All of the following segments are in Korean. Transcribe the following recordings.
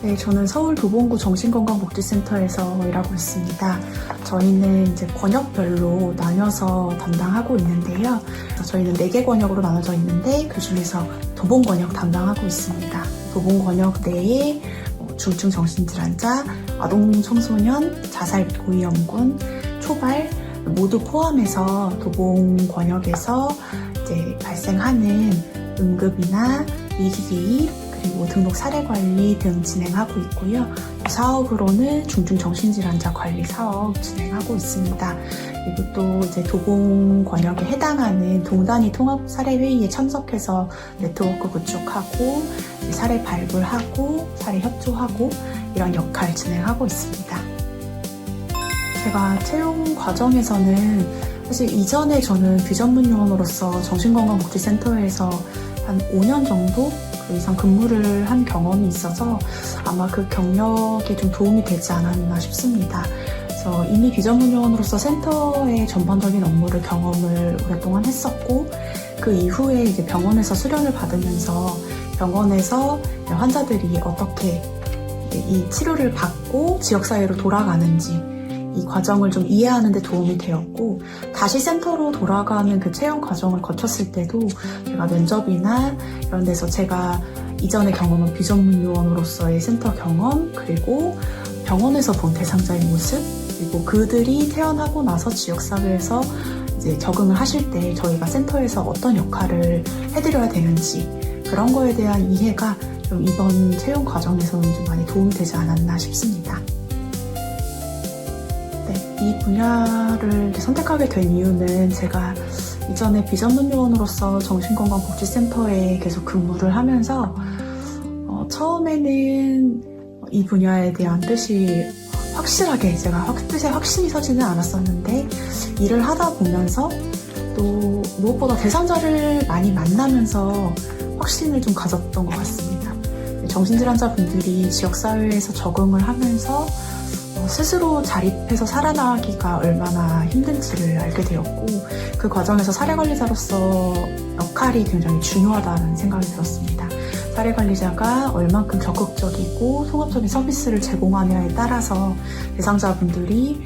네, 저는 서울 도봉구 정신건강복지센터에서 일하고 있습니다. 저희는 이제 권역별로 나뉘어서 담당하고 있는데요. 저희는 4개 권역으로 나눠져 있는데 그 중에서 도봉 권역 담당하고 있습니다. 도봉 권역 내에 중증 정신질환자, 아동 청소년, 자살 고위험군, 초발 모두 포함해서 도봉 권역에서 이제 발생하는 응급이나 위기 그리고 등록 사례 관리 등 진행하고 있고요. 사업으로는 중증 정신질환자 관리 사업 진행하고 있습니다. 그리고 또 이제 도봉 권역에 해당하는 동단위 통합 사례 회의에 참석해서 네트워크 구축하고 사례 발굴하고 사례 협조하고 이런 역할 진행하고 있습니다. 제가 채용 과정에서는 사실 이전에 저는 비전문 요원으로서 정신건강복지센터에서 한 5년 정도 그 이상 근무를 한 경험이 있어서 아마 그 경력에 좀 도움이 되지 않았나 싶습니다. 그래서 이미 비전문 요원으로서 센터의 전반적인 업무를 경험을 오랫동안 했었고 그 이후에 이제 병원에서 수련을 받으면서 병원에서 환자들이 어떻게 이 치료를 받고 지역사회로 돌아가는지 이 과정을 좀 이해하는 데 도움이 되었고 다시 센터로 돌아가는 그 채용 과정을 거쳤을 때도 제가 면접이나 이런 데서 제가 이전에 경험한 비전문 요원으로서의 센터 경험 그리고 병원에서 본 대상자의 모습 그리고 그들이 태어나고 나서 지역사회에서 이제 적응을 하실 때 저희가 센터에서 어떤 역할을 해드려야 되는지 그런 거에 대한 이해가 좀 이번 채용 과정에서는 좀 많이 도움이 되지 않았나 싶습니다. 이 분야를 선택하게 된 이유는 제가 이전에 비전문 요원으로서 정신건강복지센터에 계속 근무를 하면서 처음에는 이 분야에 대한 뜻이 확실하게 제가 뜻에 확신이 서지는 않았었는데 일을 하다 보면서 또 무엇보다 대상자를 많이 만나면서 확신을 좀 가졌던 것 같습니다. 정신질환자분들이 지역사회에서 적응을 하면서 스스로 자립해서 살아나기가 얼마나 힘든지를 알게 되었고 그 과정에서 사례관리자로서 역할이 굉장히 중요하다는 생각이 들었습니다. 사례관리자가 얼만큼 적극적이고 통합적인 서비스를 제공하냐에 따라서 대상자분들이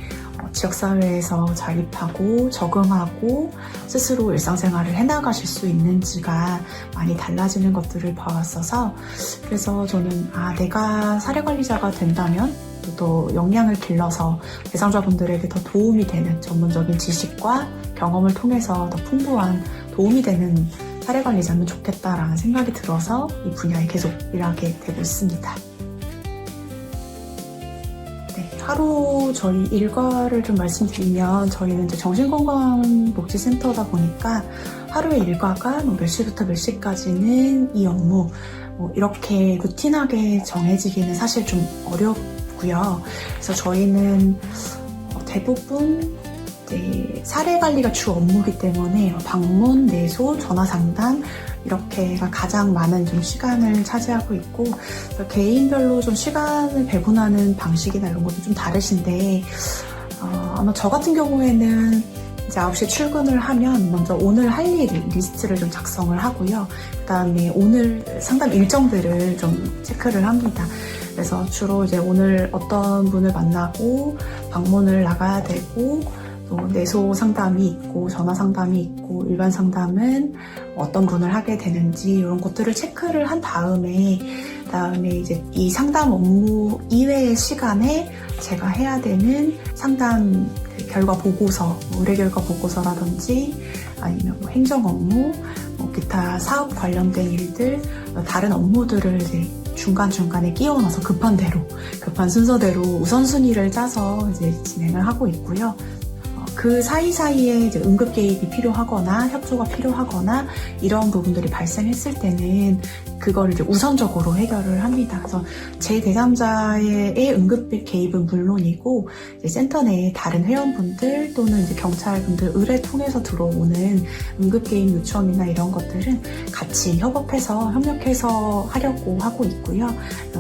지역사회에서 자립하고 적응하고 스스로 일상생활을 해나가실 수 있는지가 많이 달라지는 것들을 봐왔어서 그래서 저는 내가 사례관리자가 된다면 또 역량을 길러서 대상자분들에게 더 도움이 되는 전문적인 지식과 경험을 통해서 더 풍부한 도움이 되는 사례관리자면 좋겠다라는 생각이 들어서 이 분야에 계속 일하게 되고 있습니다. 하루 저희 일과를 좀 말씀드리면 저희는 이제 정신건강복지센터다 보니까 하루의 일과가 몇 시부터 몇 시까지는 이 업무 이렇게 루틴하게 정해지기는 사실 좀 어렵고요. 그래서 저희는 대부분 이제 사례 관리가 주 업무이기 때문에 방문, 내소, 전화 상담 이렇게가 가장 많은 좀 시간을 차지하고 있고 개인별로 좀 시간을 배분하는 방식이나 이런 것도 좀 다르신데 아마 저 같은 경우에는 이제 9시에 출근을 하면 먼저 오늘 할 일 리스트를 좀 작성을 하고요. 그다음에 오늘 상담 일정들을 좀 체크를 합니다. 그래서 주로 이제 오늘 어떤 분을 만나고 방문을 나가야 되고 또 내소 상담이 있고 전화 상담이 있고 일반 상담은 어떤 분을 하게 되는지 이런 것들을 체크를 한 다음에 이제 이 상담 업무 이외의 시간에 제가 해야 되는 상담 결과 보고서, 의뢰 결과 보고서라든지 아니면 행정 업무, 기타 사업 관련된 일들, 다른 업무들을 이제 중간중간에 끼워 넣어서 급한 순서대로 우선순위를 짜서 이제 진행을 하고 있고요. 그 사이사이에 이제 응급 개입이 필요하거나 협조가 필요하거나 이런 부분들이 발생했을 때는 그걸 이제 우선적으로 해결을 합니다. 그래서 제 대상자의 응급 개입은 물론이고 이제 센터 내에 다른 회원분들 또는 이제 경찰분들 의뢰 통해서 들어오는 응급 개입 요청이나 이런 것들은 같이 협력해서 하려고 하고 있고요.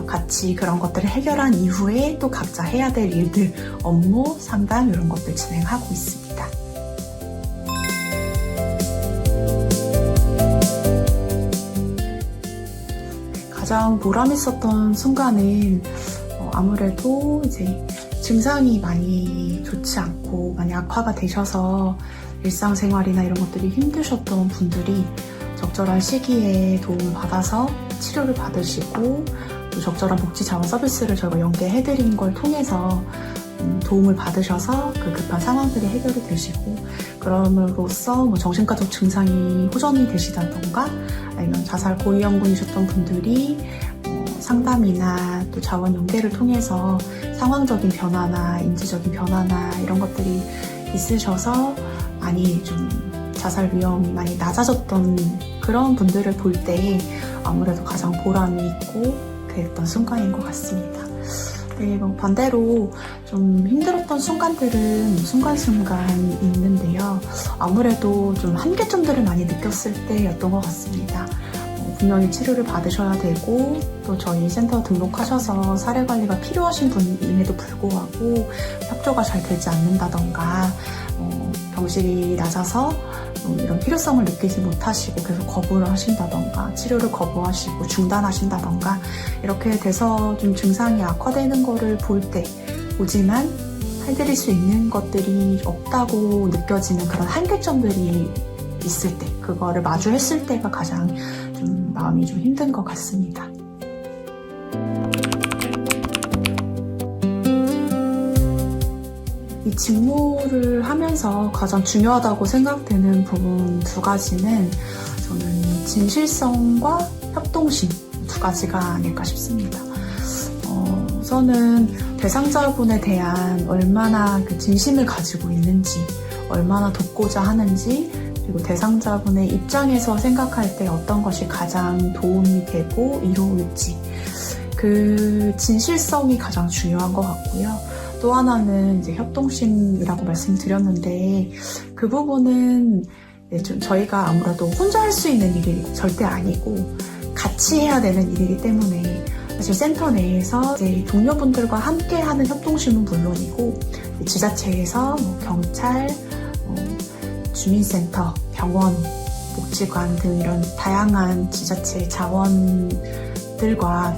같이 그런 것들을 해결한 이후에 또 각자 해야 될 일들, 업무, 상담 이런 것들 진행하고 있습니다. 가장 보람 있었던 순간은 아무래도 이제 증상이 많이 좋지 않고 많이 악화가 되셔서 일상생활이나 이런 것들이 힘드셨던 분들이 적절한 시기에 도움을 받아서 치료를 받으시고 또 적절한 복지자원 서비스를 저희가 연계해드린 걸 통해서 도움을 받으셔서 그 급한 상황들이 해결이 되시고 그럼으로써 정신과적 증상이 호전이 되시다던가 아니면 자살 고위험군이셨던 분들이 상담이나 또 자원 연계를 통해서 상황적인 변화나 인지적인 변화나 이런 것들이 있으셔서 많이 좀 자살 위험이 많이 낮아졌던 그런 분들을 볼 때 아무래도 가장 보람이 있고 그랬던 순간인 것 같습니다. 네, 반대로 좀 힘들었던 순간들은 순간순간 있는데요. 아무래도 좀 한계점들을 많이 느꼈을 때였던 것 같습니다. 분명히 치료를 받으셔야 되고 또 저희 센터 등록하셔서 사례관리가 필요하신 분임에도 불구하고 협조가 잘 되지 않는다던가 병실이 낮아서 이런 필요성을 느끼지 못하시고 계속 거부를 하신다던가 치료를 거부하시고 중단하신다던가 이렇게 돼서 좀 증상이 악화되는 거를 보지만 해드릴 수 있는 것들이 없다고 느껴지는 그런 한계점들이 있을 때 그거를 마주했을 때가 가장 좀 마음이 좀 힘든 것 같습니다. 이 직무를 하면서 가장 중요하다고 생각되는 부분 두 가지는 저는 진실성과 협동심 두 가지가 아닐까 싶습니다. 우선은 대상자분에 대한 얼마나 그 진심을 가지고 있는지, 얼마나 돕고자 하는지, 그리고 대상자분의 입장에서 생각할 때 어떤 것이 가장 도움이 되고 이로울지 그 진실성이 가장 중요한 것 같고요. 또 하나는 이제 협동심이라고 말씀드렸는데 그 부분은 좀 저희가 아무래도 혼자 할 수 있는 일이 절대 아니고 같이 해야 되는 일이기 때문에 사실 센터 내에서 이제 동료분들과 함께하는 협동심은 물론이고 지자체에서 경찰, 주민센터, 병원, 복지관 등 이런 다양한 지자체 자원들과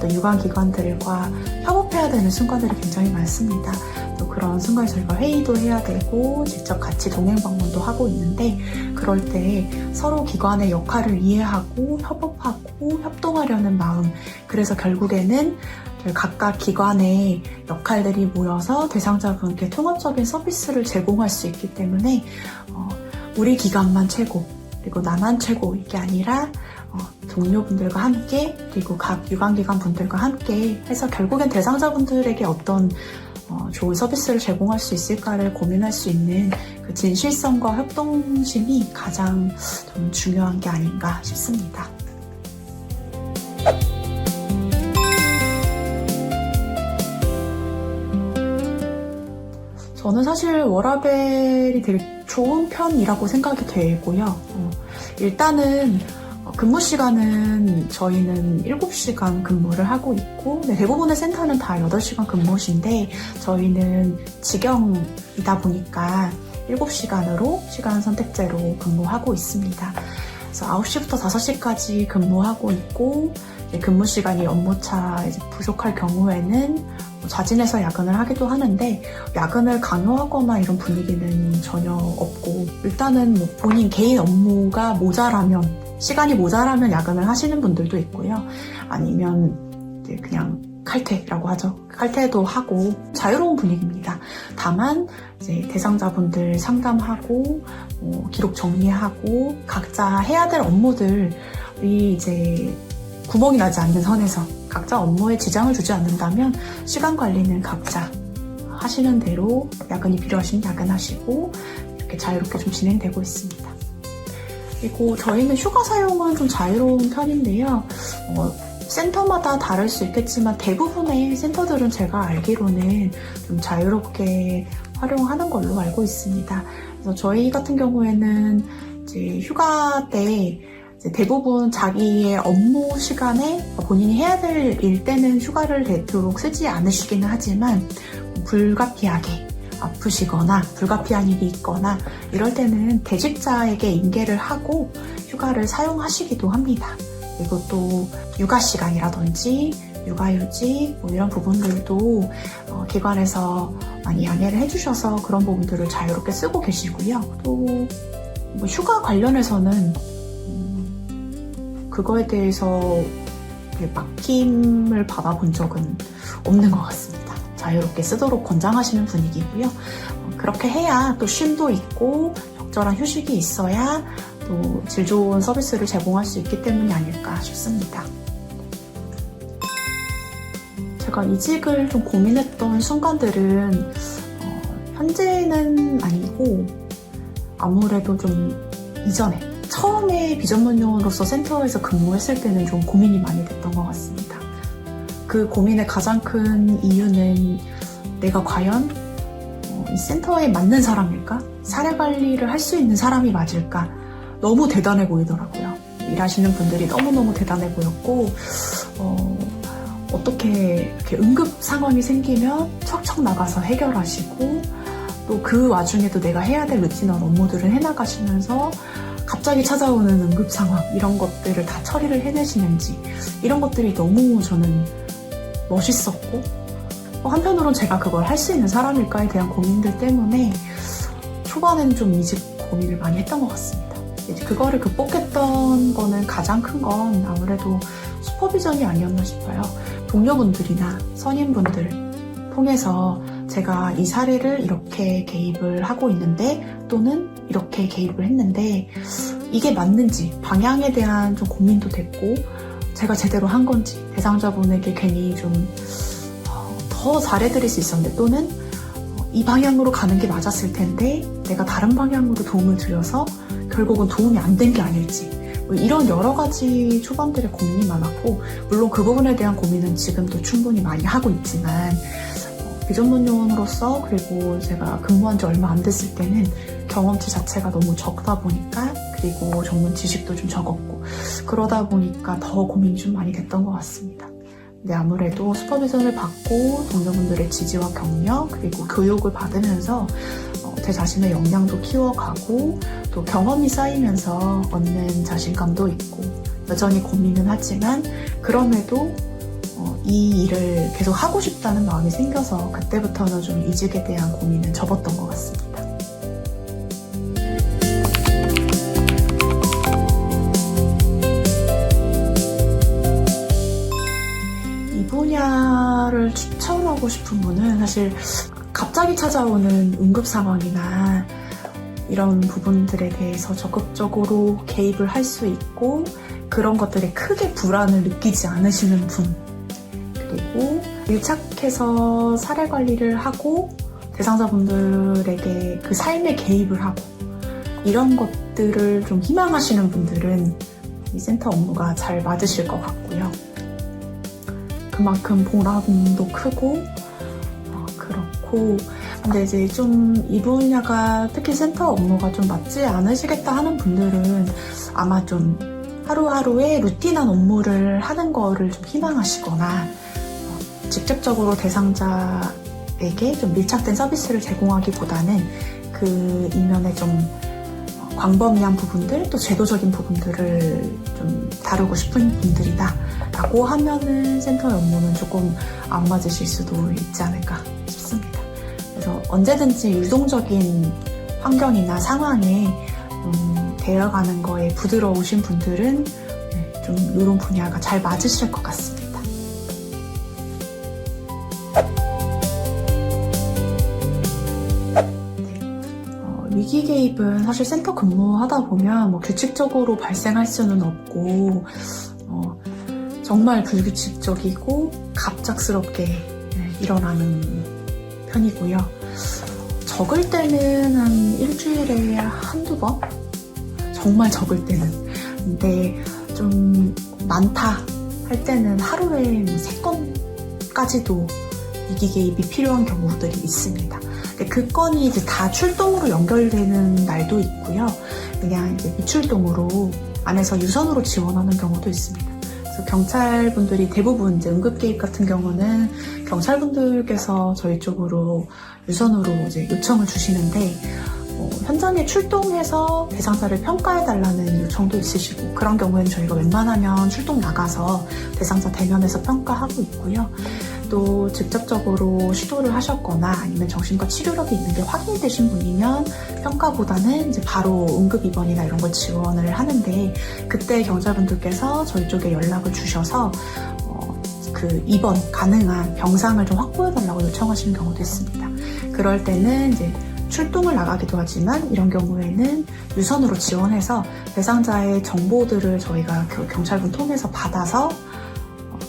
또 유관기관들과 협업해야 되는 순간들이 굉장히 많습니다. 또 그런 순간에 저희가 회의도 해야 되고 직접 같이 동행 방문도 하고 있는데 그럴 때 서로 기관의 역할을 이해하고 협업하고 협동하려는 마음 그래서 결국에는 각각 기관의 역할들이 모여서 대상자분께 통합적인 서비스를 제공할 수 있기 때문에 우리 기관만 최고 그리고 나만 최고 이게 아니라 동료분들과 함께 그리고 각 유관기관 분들과 함께 해서 결국엔 대상자분들에게 어떤 좋은 서비스를 제공할 수 있을까를 고민할 수 있는 그 진실성과 협동심이 가장 좀 중요한 게 아닌가 싶습니다. 저는 사실 워라밸이 되게 좋은 편이라고 생각이 되고요. 일단은 근무 시간은 저희는 7시간 근무를 하고 있고 대부분의 센터는 다 8시간 근무신데 저희는 직영이다 보니까 7시간으로 시간 선택제로 근무하고 있습니다. 그래서 9시부터 5시까지 근무하고 있고 근무 시간이 업무차 부족할 경우에는 자진해서 야근을 하기도 하는데 야근을 강요하거나 이런 분위기는 전혀 없고 일단은 본인 개인 업무가 모자라면 시간이 모자라면 야근을 하시는 분들도 있고요. 아니면 그냥 칼퇴라고 하죠. 칼퇴도 하고 자유로운 분위기입니다. 다만 대상자분들 상담하고 기록 정리하고 각자 해야 될 업무들이 구멍이 나지 않는 선에서 각자 업무에 지장을 주지 않는다면 시간 관리는 각자 하시는 대로 야근이 필요하시면 야근하시고 이렇게 자유롭게 좀 진행되고 있습니다. 그리고 저희는 휴가 사용은 좀 자유로운 편인데요. 센터마다 다를 수 있겠지만 대부분의 센터들은 제가 알기로는 좀 자유롭게 활용하는 걸로 알고 있습니다. 그래서 저희 같은 경우에는 휴가 때 대부분 자기의 업무 시간에 본인이 해야 될 일 때는 휴가를 되도록 쓰지 않으시기는 하지만 불가피하게 아프시거나 불가피한 일이 있거나 이럴 때는 대직자에게 인계를 하고 휴가를 사용하시기도 합니다. 그리고 또 육아 시간이라든지 육아휴직 뭐 이런 부분들도 기관에서 많이 양해를 해주셔서 그런 부분들을 자유롭게 쓰고 계시고요. 또 뭐 휴가 관련해서는 그거에 대해서 맡김을 받아본 적은 없는 것 같습니다. 자유롭게 쓰도록 권장하시는 분위기고요. 그렇게 해야 또 쉼도 있고 적절한 휴식이 있어야 또 질 좋은 서비스를 제공할 수 있기 때문이 아닐까 싶습니다. 제가 이직을 좀 고민했던 순간들은 현재는 아니고 아무래도 좀 이전에 처음에 비전문요원으로서 센터에서 근무했을 때는 좀 고민이 많이 됐던 것 같습니다. 그 고민의 가장 큰 이유는 내가 과연 이 센터에 맞는 사람일까? 사례 관리를 할 수 있는 사람이 맞을까? 너무 대단해 보이더라고요. 일하시는 분들이 너무너무 대단해 보였고 어떻게 이렇게 응급 상황이 생기면 척척 나가서 해결하시고 또 그 와중에도 내가 해야 될 루틴한 업무들을 해나가시면서 갑자기 찾아오는 응급 상황 이런 것들을 다 처리를 해내시는지 이런 것들이 너무 저는 멋있었고 한편으론 제가 그걸 할 수 있는 사람일까에 대한 고민들 때문에 초반에는 좀 이직 고민을 많이 했던 것 같습니다. 이제 그거를 극복했던 거는 가장 큰 건 아무래도 슈퍼비전이 아니었나 싶어요. 동료분들이나 선임분들 통해서 제가 이 사례를 이렇게 개입을 하고 있는데 또는 이렇게 개입을 했는데 이게 맞는지 방향에 대한 좀 고민도 됐고 제가 제대로 한 건지 대상자분에게 괜히 좀 더 잘해드릴 수 있었는데 또는 이 방향으로 가는 게 맞았을 텐데 내가 다른 방향으로 도움을 드려서 결국은 도움이 안 된 게 아닐지 뭐 이런 여러 가지 초반들의 고민이 많았고 물론 그 부분에 대한 고민은 지금도 충분히 많이 하고 있지만 비전문요원으로서 그리고 제가 근무한 지 얼마 안 됐을 때는 경험치 자체가 너무 적다 보니까 그리고 전문 지식도 좀 적었고 그러다 보니까 더 고민이 좀 많이 됐던 것 같습니다. 근데 아무래도 슈퍼비전을 받고 동료분들의 지지와 격려 그리고 교육을 받으면서 제 자신의 역량도 키워가고 또 경험이 쌓이면서 얻는 자신감도 있고 여전히 고민은 하지만 그럼에도 이 일을 계속 하고 싶다는 마음이 생겨서 그때부터는 좀 이직에 대한 고민은 접었던 것 같습니다. 이 분야를 추천하고 싶은 분은 사실 갑자기 찾아오는 응급 상황이나 이런 부분들에 대해서 적극적으로 개입을 할 수 있고 그런 것들에 크게 불안을 느끼지 않으시는 분 그리고 밀착해서 사례 관리를 하고 대상자분들에게 그 삶에 개입을 하고 이런 것들을 좀 희망하시는 분들은 이 센터 업무가 잘 맞으실 것 같고요. 그만큼 보람도 크고 그렇고 근데 이제 좀 이 분야가 특히 센터 업무가 좀 맞지 않으시겠다 하는 분들은 아마 좀 하루하루의 루틴한 업무를 하는 거를 좀 희망하시거나 직접적으로 대상자에게 좀 밀착된 서비스를 제공하기보다는 그 이면에 좀 광범위한 부분들 또 제도적인 부분들을 좀 다루고 싶은 분들이다 라고 하면은 센터의 업무는 조금 안 맞으실 수도 있지 않을까 싶습니다. 그래서 언제든지 유동적인 환경이나 상황에 대어가는 거에 부드러우신 분들은 좀 이런 분야가 잘 맞으실 것 같습니다. 위기 개입은 사실 센터 근무하다 보면 뭐 규칙적으로 발생할 수는 없고 정말 불규칙적이고 갑작스럽게 일어나는 편이고요. 적을 때는 한 일주일에 한두 번? 정말 적을 때는. 근데 좀 많다 할 때는 하루에 3건까지도 위기 개입이 필요한 경우들이 있습니다. 그 건이 이제 다 출동으로 연결되는 날도 있고요. 그냥 이제 미출동으로 안에서 유선으로 지원하는 경우도 있습니다. 그래서 경찰분들이 대부분 이제 응급 개입 같은 경우는 경찰분들께서 저희 쪽으로 유선으로 이제 요청을 주시는데 현장에 출동해서 대상자를 평가해달라는 요청도 있으시고, 그런 경우에는 저희가 웬만하면 출동 나가서 대상자 대면해서 평가하고 있고요. 또 직접적으로 시도를 하셨거나 아니면 정신과 치료력이 있는 게 확인이 되신 분이면 평가보다는 이제 바로 응급 입원이나 이런 걸 지원을 하는데, 그때 경찰분들께서 저희 쪽에 연락을 주셔서 그 입원 가능한 병상을 좀 확보해달라고 요청하시는 경우도 있습니다. 그럴 때는 이제 출동을 나가기도 하지만, 이런 경우에는 유선으로 지원해서 대상자의 정보들을 저희가 경찰분 통해서 받아서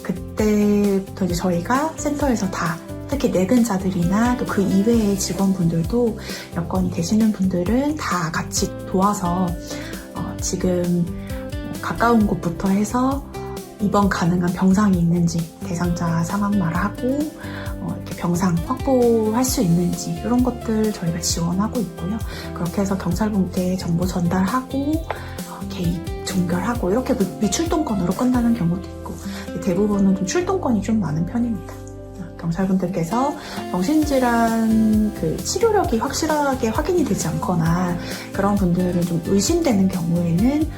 그때부터 이제 저희가 센터에서 다, 특히 내근자들이나 또 그 이외의 직원분들도 여건이 되시는 분들은 다 같이 도와서 지금 가까운 곳부터 해서 입원 가능한 병상이 있는지 대상자 상황 말하고 이렇게 병상 확보할 수 있는지 이런 것들 저희가 지원하고 있고요. 그렇게 해서 경찰분께 정보 전달하고 개입 종결하고 이렇게 미출동권으로 끝나는 경우도 있고, 대부분은 좀 출동권이 좀 많은 편입니다. 경찰분들께서 정신질환 그 치료력이 확실하게 확인이 되지 않거나 그런 분들은 좀 의심되는 경우에는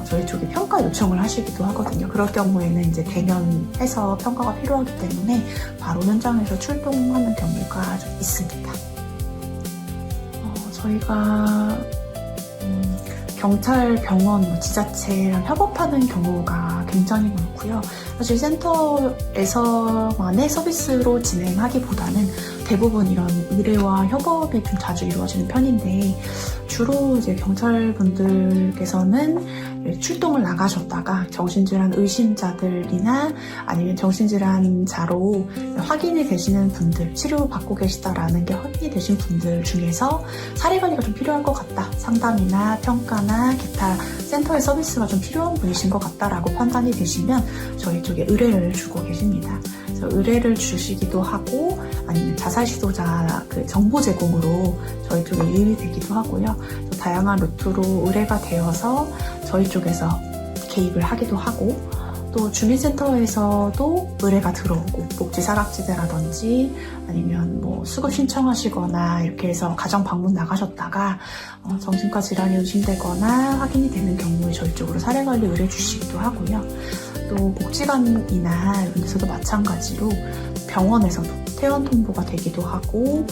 저희 쪽에 평가 요청을 하시기도 하거든요. 그럴 경우에는 이제 대면해서 평가가 필요하기 때문에 바로 현장에서 출동하는 경우가 좀 있습니다. 저희가 경찰, 병원, 지자체랑 협업하는 경우가 굉장히 많고요. 사실 센터에서만의 서비스로 진행하기보다는 대부분 이런 의뢰와 협업이 좀 자주 이루어지는 편인데, 주로 이제 경찰분들께서는 출동을 나가셨다가 정신질환 의심자들이나 아니면 정신질환자로 확인이 되시는 분들, 치료받고 계시다라는 게 확인이 되신 분들 중에서 사례관리가 좀 필요할 것 같다, 상담이나 평가나 기타 센터의 서비스가 좀 필요한 분이신 것 같다라고 판단이 되시면 저희 쪽에 의뢰를 주고 계십니다. 그래서 의뢰를 주시기도 하고, 아니면 자살 시도자 그 정보 제공으로 저희 쪽에 유입이 되기도 하고요. 또 다양한 루트로 의뢰가 되어서 저희 쪽에서 개입을 하기도 하고, 또 주민센터에서도 의뢰가 들어오고, 복지 사각지대라든지 아니면 뭐 수급 신청하시거나 이렇게 해서 가정 방문 나가셨다가 정신과 질환이 의심되거나 확인이 되는 경우에 저희 쪽으로 사례관리 의뢰 주시기도 하고요. 또 복지관이나 이런 데서도 마찬가지로 병원에서도 퇴원 통보가 되기도 하고,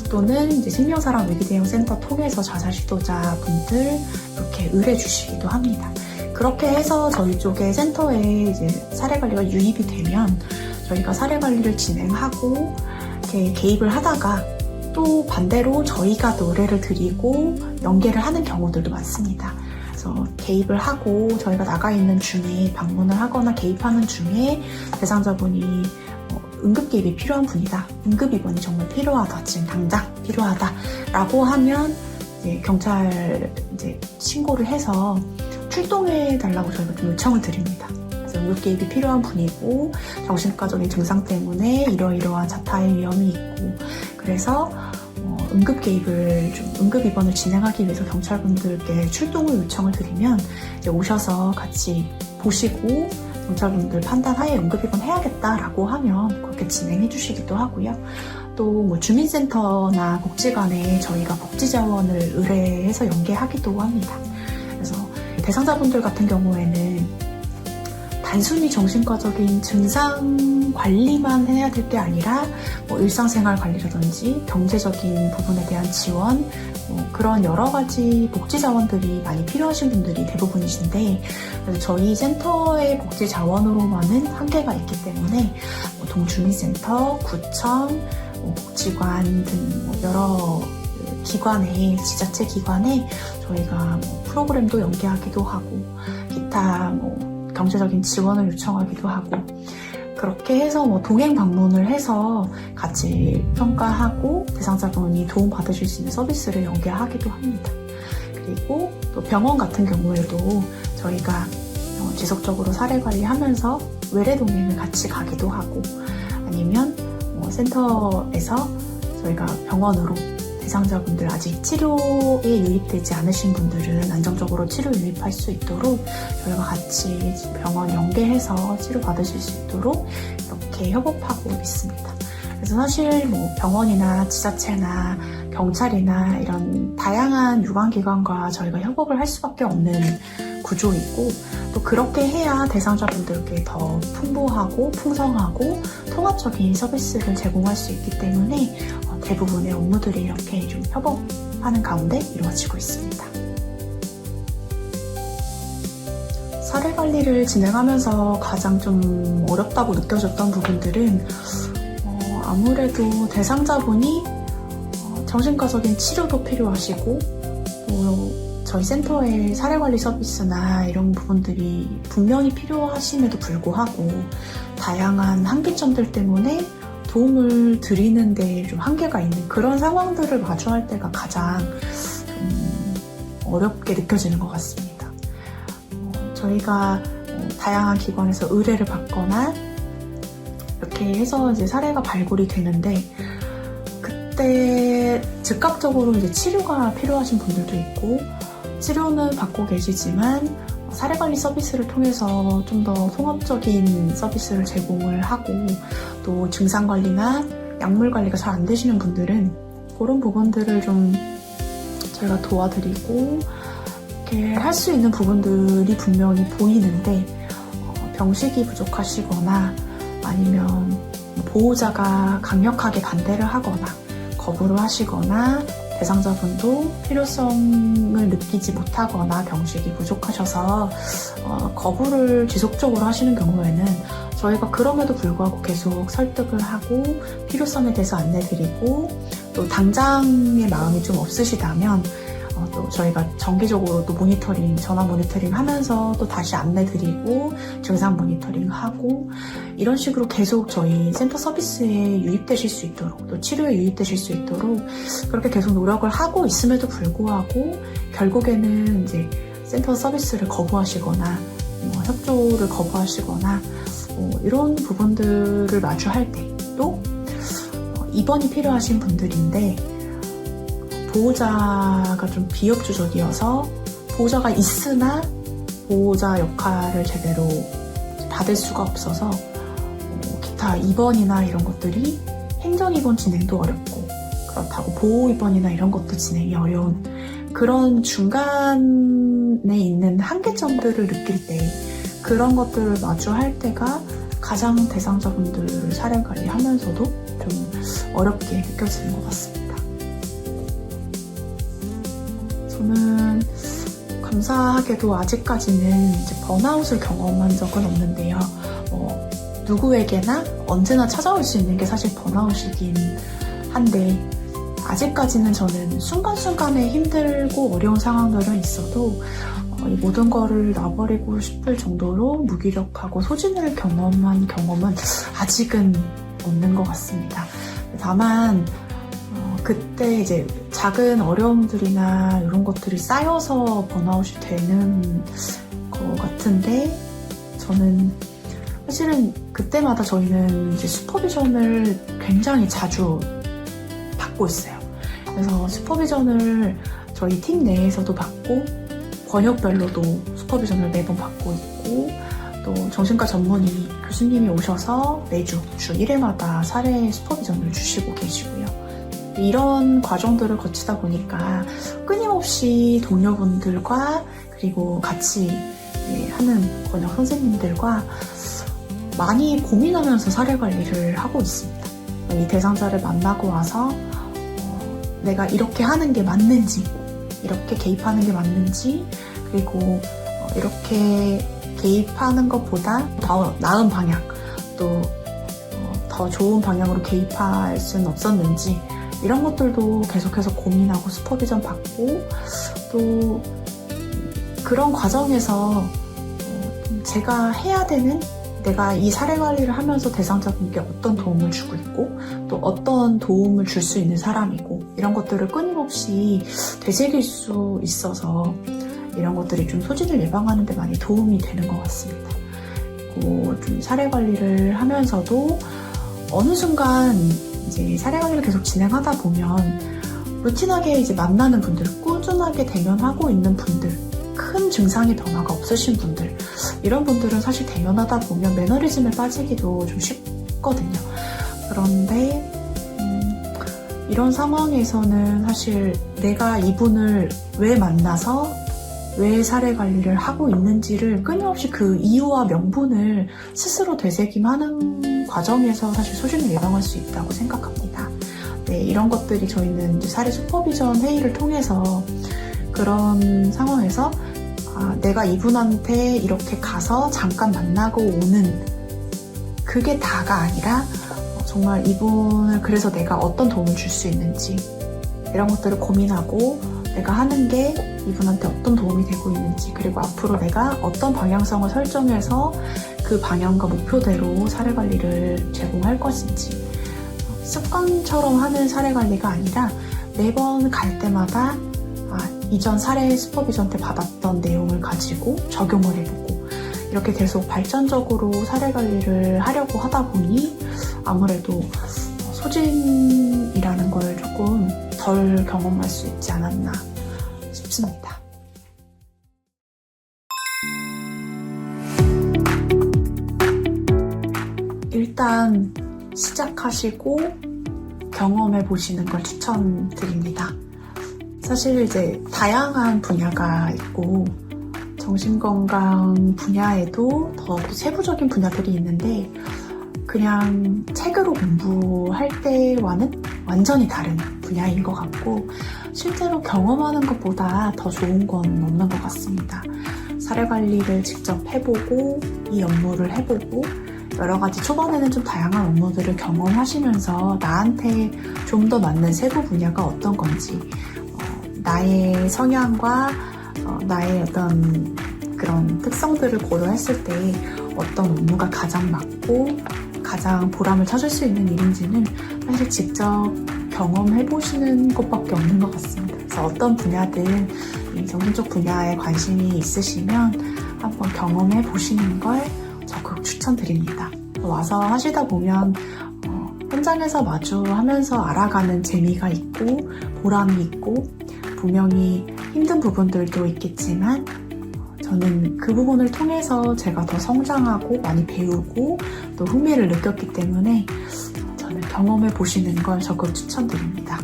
또는 이제 생명사랑 위기대응센터 통해서 자살 시도자 분들 이렇게 의뢰 주시기도 합니다. 그렇게 해서 저희 쪽에 센터에 이제 사례관리가 유입이 되면 저희가 사례관리를 진행하고 이렇게 개입을 하다가 또 반대로 저희가 노래를 드리고 연계를 하는 경우들도 많습니다. 그래서 개입을 하고 저희가 나가 있는 중에 방문을 하거나 개입하는 중에 대상자분이 응급 개입이 필요한 분이다, 응급 입원이 정말 필요하다, 지금 당장 필요하다라고 하면 이제 경찰 이제 신고를 해서 출동해 달라고 저희가 좀 요청을 드립니다. 그래서 응급 개입이 필요한 분이고 정신과적인 증상 때문에 이러이러한 자타의 위험이 있고, 그래서 응급 개입을 좀 응급 입원을 진행하기 위해서 경찰분들께 출동을 요청을 드리면 이제 오셔서 같이 보시고 경찰분들 판단하에 응급 입원 해야겠다라고 하면 그렇게 진행해 주시기도 하고요. 또 뭐 주민센터나 복지관에 저희가 복지 자원을 의뢰해서 연계하기도 합니다. 그래서 대상자분들 같은 경우에는 단순히 정신과적인 증상 관리만 해야 될 게 아니라 뭐 일상생활 관리라든지 경제적인 부분에 대한 지원, 그런 여러 가지 복지 자원들이 많이 필요하신 분들이 대부분이신데, 그래서 저희 센터의 복지 자원으로만은 한계가 있기 때문에 동주민센터, 구청, 복지관 등 여러 기관에, 지자체 기관에 저희가 프로그램도 연계하기도 하고, 기타 경제적인 지원을 요청하기도 하고, 그렇게 해서 동행 방문을 해서 같이 평가하고 대상자분이 도움 받으실 수 있는 서비스를 연계하기도 합니다. 그리고 또 병원 같은 경우에도 저희가 지속적으로 사례 관리하면서 외래 동행을 같이 가기도 하고, 아니면 센터에서 저희가 병원으로 대상자분들 아직 치료에 유입되지 않으신 분들은 안정적으로 치료 유입할 수 있도록 저희가 같이 병원 연계해서 치료 받으실 수 있도록 이렇게 협업하고 있습니다. 그래서 사실 병원이나 지자체나 경찰이나 이런 다양한 유관기관과 저희가 협업을 할 수밖에 없는 구조이고, 또 그렇게 해야 대상자분들께 더 풍부하고 풍성하고 통합적인 서비스를 제공할 수 있기 때문에 대부분의 업무들이 이렇게 좀 협업하는 가운데 이루어지고 있습니다. 사례 관리를 진행하면서 가장 좀 어렵다고 느껴졌던 부분들은 아무래도 대상자분이 정신과적인 치료도 필요하시고, 또 저희 센터의 사례관리 서비스나 이런 부분들이 분명히 필요하심에도 불구하고 다양한 한계점들 때문에 도움을 드리는 데 좀 한계가 있는 그런 상황들을 마주할 때가 가장 좀 어렵게 느껴지는 것 같습니다. 저희가 다양한 기관에서 의뢰를 받거나 이렇게 해서 이제 사례가 발굴이 되는데, 그때 즉각적으로 이제 치료가 필요하신 분들도 있고, 치료는 받고 계시지만 사례관리 서비스를 통해서 좀 더 통합적인 서비스를 제공을 하고, 또 증상관리나 약물관리가 잘 안 되시는 분들은 그런 부분들을 좀 저희가 도와드리고 이렇게 할 수 있는 부분들이 분명히 보이는데, 병식이 부족하시거나 아니면 보호자가 강력하게 반대를 하거나 거부를 하시거나 대상자분도 필요성을 느끼지 못하거나 병식이 부족하셔서 거부를 지속적으로 하시는 경우에는 저희가 그럼에도 불구하고 계속 설득을 하고 필요성에 대해서 안내드리고, 또 당장의 마음이 좀 없으시다면 또 저희가 정기적으로 또 모니터링, 전화 모니터링 하면서 또 다시 안내드리고 증상 모니터링 하고, 이런 식으로 계속 저희 센터 서비스에 유입되실 수 있도록, 또 치료에 유입되실 수 있도록 그렇게 계속 노력을 하고 있음에도 불구하고 결국에는 이제 센터 서비스를 거부하시거나 협조를 거부하시거나 이런 부분들을 마주할 때, 또 입원이 필요하신 분들인데 보호자가 좀 비협조적이어서 보호자가 있으나 보호자 역할을 제대로 받을 수가 없어서 기타 입원이나 이런 것들이 행정입원 진행도 어렵고, 그렇다고 보호입원이나 이런 것도 진행이 어려운 그런 중간에 있는 한계점들을 느낄 때, 그런 것들을 마주할 때가 가장 대상자분들 사례 관리하면서도 좀 어렵게 느껴지는 것 같습니다. 저는 감사하게도 아직까지는 이제 번아웃을 경험한 적은 없는데요. 누구에게나 언제나 찾아올 수 있는 게 사실 번아웃이긴 한데, 아직까지는 저는 순간순간에 힘들고 어려운 상황들은 있어도 이 모든 거를 놔버리고 싶을 정도로 무기력하고 소진을 경험한 경험은 아직은 없는 것 같습니다. 다만 그때 이제 작은 어려움들이나 이런 것들이 쌓여서 번아웃이 되는 것 같은데, 저는 사실은 그때마다 저희는 이제 슈퍼비전을 굉장히 자주 받고 있어요. 그래서 슈퍼비전을 저희 팀 내에서도 받고 번역별로도 슈퍼비전을 매번 받고 있고, 또 정신과 전문의 교수님이 오셔서 매주 주 1회마다 사례 슈퍼비전을 주시고 계시고요. 이런 과정들을 거치다 보니까 끊임없이 동료분들과 그리고 같이 하는 번역 선생님들과 많이 고민하면서 사례 관리를 하고 있습니다. 이 대상자를 만나고 와서 내가 이렇게 하는 게 맞는지, 이렇게 개입하는 게 맞는지, 그리고 이렇게 개입하는 것보다 더 나은 방향, 또 더 좋은 방향으로 개입할 수는 없었는지, 이런 것들도 계속해서 고민하고 슈퍼비전 받고, 또 그런 과정에서 제가 해야 되는, 내가 이 사례 관리를 하면서 대상자분께 어떤 도움을 주고 있고 또 어떤 도움을 줄 수 있는 사람이고, 이런 것들을 끊임없이 되새길 수 있어서 이런 것들이 좀 소진을 예방하는 데 많이 도움이 되는 것 같습니다. 그리고 좀 사례 관리를 하면서도 어느 순간 이제 사례 관리를 계속 진행하다 보면 루틴하게 이제 만나는 분들, 꾸준하게 대면하고 있는 분들, 큰 증상의 변화가 없으신 분들, 이런 분들은 사실 대면하다 보면 매너리즘에 빠지기도 좀 쉽거든요. 그런데 이런 상황에서는 사실 내가 이분을 왜 만나서 왜 사례 관리를 하고 있는지를 끊임없이 그 이유와 명분을 스스로 되새김하는 과정에서 사실 소진을 예방할 수 있다고 생각합니다. 네, 이런 것들이 저희는 이제 사례 슈퍼비전 회의를 통해서 그런 상황에서 내가 이분한테 이렇게 가서 잠깐 만나고 오는 그게 다가 아니라 정말 이분을 그래서 내가 어떤 도움을 줄 수 있는지 이런 것들을 고민하고 내가 하는 게 이분한테 어떤 도움이 되고 있는지 그리고 앞으로 내가 어떤 방향성을 설정해서 그 방향과 목표대로 사례 관리를 제공할 것인지 습관처럼 하는 사례 관리가 아니라 매번 갈 때마다 이전 사례 슈퍼비전 때 받았던 내용을 가지고 적용을 해보고 이렇게 계속 발전적으로 사례 관리를 하려고 하다 보니 아무래도 소진이라는 걸 조금 덜 경험할 수 있지 않았나 싶습니다. 일단 시작하시고 경험해 보시는 걸 추천드립니다. 사실 이제 다양한 분야가 있고 정신건강 분야에도 더 세부적인 분야들이 있는데 그냥 책으로 공부할 때와는 완전히 다른 분야인 것 같고 실제로 경험하는 것보다 더 좋은 건 없는 것 같습니다. 사례 관리를 직접 해보고 이 업무를 해보고 여러 가지 초반에는 좀 다양한 업무들을 경험하시면서 나한테 좀 더 맞는 세부 분야가 어떤 건지 나의 성향과 나의 어떤 그런 특성들을 고려했을 때 어떤 업무가 가장 맞고 가장 보람을 찾을 수 있는 일인지는 사실 직접 경험해보시는 것밖에 없는 것 같습니다. 그래서 어떤 분야든 이 정신적 분야에 관심이 있으시면 한번 경험해보시는 걸 적극 추천드립니다. 와서 하시다 보면 현장에서 마주하면서 알아가는 재미가 있고 보람이 있고 분명히 힘든 부분들도 있겠지만 저는 그 부분을 통해서 제가 더 성장하고 많이 배우고 또 흥미를 느꼈기 때문에 저는 경험해 보시는 걸 적극 추천드립니다.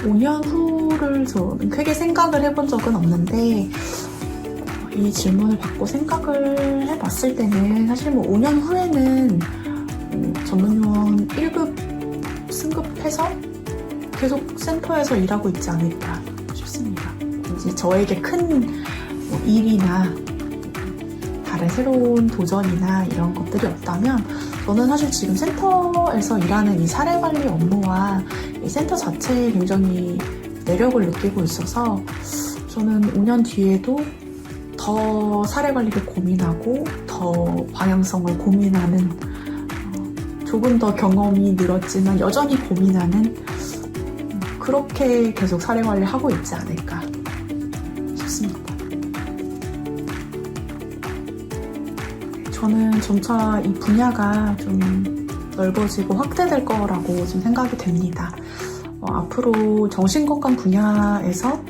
5년 후를 저는 크게 생각을 해본 적은 없는데 이 질문을 받고 생각을 해봤을 때는 사실 5년 후에는 전문요원 1급 승급해서 계속 센터에서 일하고 있지 않을까 싶습니다. 이제 저에게 큰 일이나 다른 새로운 도전이나 이런 것들이 없다면 저는 사실 지금 센터에서 일하는 이 사례 관리 업무와 이 센터 자체에 굉장히 매력을 느끼고 있어서 저는 5년 뒤에도 더 사례 관리를 고민하고 더 방향성을 고민하는 조금 더 경험이 늘었지만 여전히 고민하는 그렇게 계속 사례 관리를 하고 있지 않을까 싶습니다. 저는 점차 이 분야가 좀 넓어지고 확대될 거라고 좀 생각이 됩니다. 앞으로 정신건강 분야에서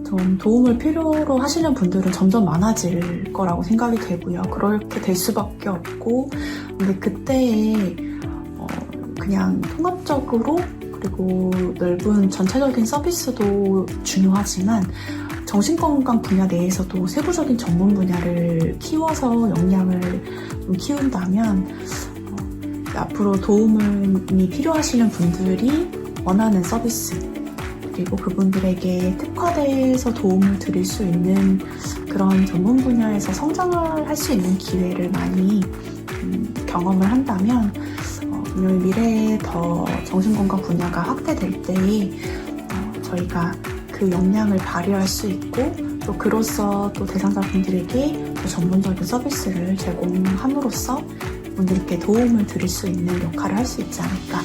좀 도움을 필요로 하시는 분들은 점점 많아질 거라고 생각이 되고요. 그렇게 될 수밖에 없고 근데 그때에 그냥 통합적으로 그리고 넓은 전체적인 서비스도 중요하지만 정신건강 분야 내에서도 세부적인 전문 분야를 키워서 역량을 좀 키운다면 앞으로 도움이 필요하시는 분들이 원하는 서비스 그리고 그분들에게 특화돼서 도움을 드릴 수 있는 그런 전문 분야에서 성장을 할 수 있는 기회를 많이 경험을 한다면 분명히 미래에 더 정신건강 분야가 확대될 때에 저희가 그 역량을 발휘할 수 있고 또 그로써 또 대상자분들에게 더 전문적인 서비스를 제공함으로써 분들께 도움을 드릴 수 있는 역할을 할 수 있지 않을까